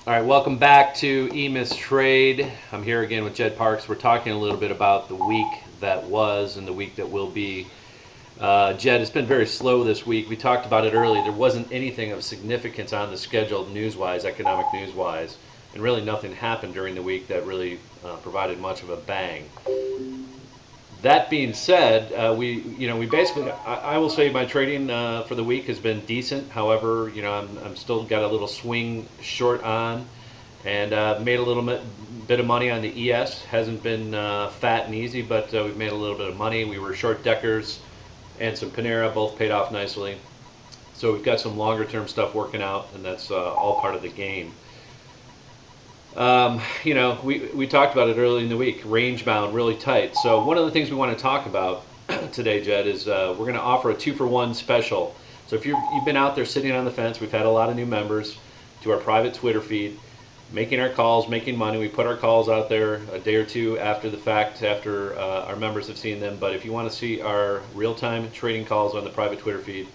All right, welcome back to EMIS Trade. I'm here again with Jed Parks. We're talking a little bit about the week that was and the week that will be. Jed, it's been very slow this week. We talked about it earlier. There wasn't anything of significance on the schedule news-wise, economic news-wise, and really nothing happened during the week that really provided much of a bang. That being said, we basically, I will say my trading for the week has been decent. However, I'm still got a little swing short on, and made a little bit of money on the ES. Hasn't been fat and easy, but we've made a little bit of money. We were short Deckers and some Panera, both paid off nicely. So we've got some longer term stuff working out, and that's all part of the game. We talked about it early in the week, range bound, really tight. So one of the things we want to talk about today, Jed, is we're going to offer a 2-for-1 special. So if you've been out there sitting on the fence, we've had a lot of new members to our private Twitter feed, making our calls, making money. We put our calls out there a day or two after the fact, after our members have seen them. But if you want to see our real-time trading calls on the private Twitter feed,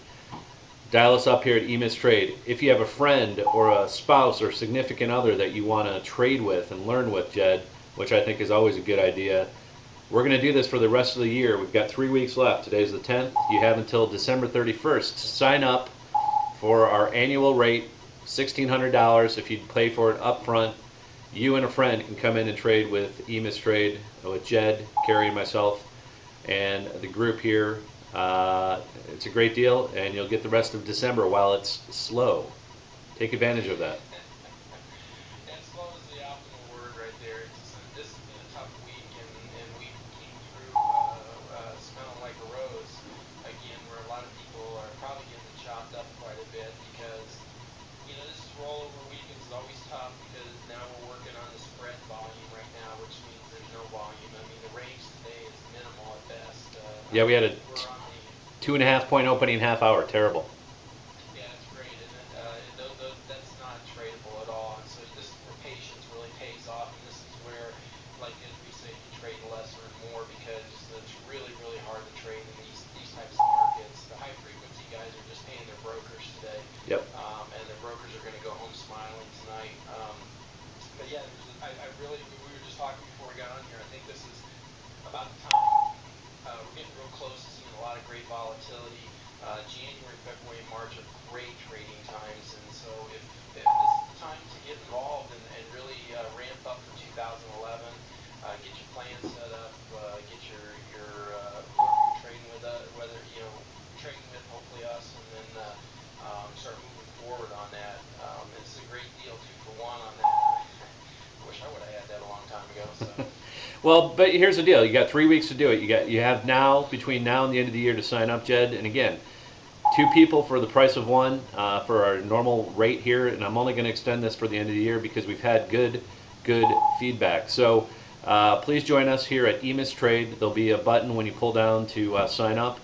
dial us up here at EMIS Trade. If you have a friend or a spouse or significant other that you want to trade with and learn with, Jed, which I think is always a good idea, we're going to do this for the rest of the year. We've got 3 weeks left. Today's the 10th. You have until December 31st to sign up for our annual rate, $1,600. If you pay for it up front, you and a friend can come in and trade with EMIS Trade, with Jed, Carrie, and myself, and the group here. It's a great deal, and you'll get the rest of December while it's slow. Take advantage of that. And slow is the optimal word right there. This has been a tough week, and we came through smelling like a rose again, where a lot of people are probably getting chopped up quite a bit because this is rollover weekends is always tough because now we're working on the spread volume right now, which means there's no volume. I mean, the range today is minimal at best. Yeah, we had a We're on the 2.5 point opening half hour. Terrible. Yeah, it's great, and that's not tradable at all. And so this is where patience really pays off, and this is where, like as we say, you trade lesser and more because it's really, really hard to trade in these types of markets. The high frequency guys are just paying their brokers today, Yep. and their brokers are going to go home smiling tonight. But yeah, I really, we were just talking before we got on here. I think this is about the time. We're getting real close to seeing a lot of great volatility. January, February, and March are great trading times, and so if this is the time to get involved and really ramp up for 2011, get your plan set up, get whoever you're trading with, whether trading with hopefully us, and then start moving forward on that. It's a great deal, 2-for-1 on that. I wish I would have had that a long time ago. So. Well, but here's the deal. You got 3 weeks to do it. You have now, between now and the end of the year, to sign up, Jed. And again, 2 people for the price of one, for our normal rate here. And I'm only going to extend this for the end of the year because we've had good feedback. So please join us here at EMIS Trade. There'll be a button when you pull down to sign up.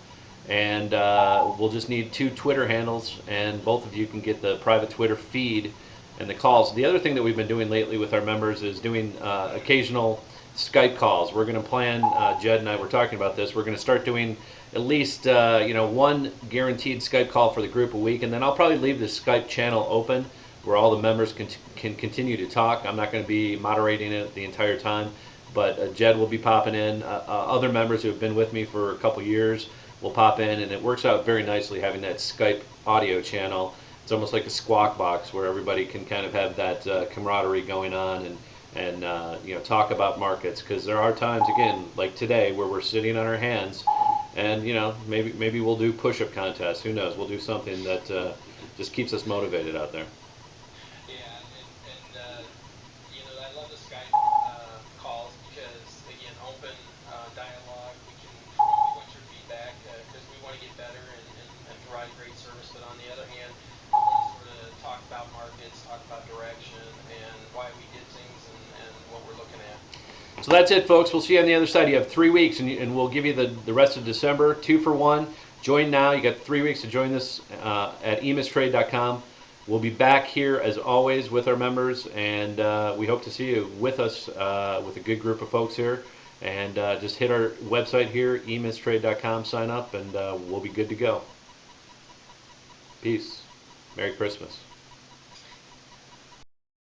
And we'll just need 2 Twitter handles, and both of you can get the private Twitter feed and the calls. The other thing that we've been doing lately with our members is doing occasional Skype calls. We're going to plan, Jed and I were talking about this, we're going to start doing at least one guaranteed Skype call for the group a week, and then I'll probably leave the Skype channel open where all the members can continue to talk. I'm not going to be moderating it the entire time, but Jed will be popping in. Other members who have been with me for a couple years will pop in, and it works out very nicely having that Skype audio channel. It's almost like a squawk box where everybody can kind of have that camaraderie going on and talk about markets, because there are times, again, like today, where we're sitting on our hands, and maybe we'll do push-up contests. Who knows? We'll do something that just keeps us motivated out there. Yeah, I love the Skype calls because again, open dialogue. We want your feedback because we want to get better and provide great service. But on the other hand, we want to sort of talk about markets, talk about direction, and why we did things and what we're looking at. So that's it, folks. We'll see you on the other side. You have 3 weeks, and we'll give you the rest of December, 2-for-1. Join now. You got 3 weeks to join this at emistrade.com. We'll be back here as always with our members, and we hope to see you with us with a good group of folks here. And just hit our website here, emistrade.com, sign up, and we'll be good to go. Peace. Merry Christmas.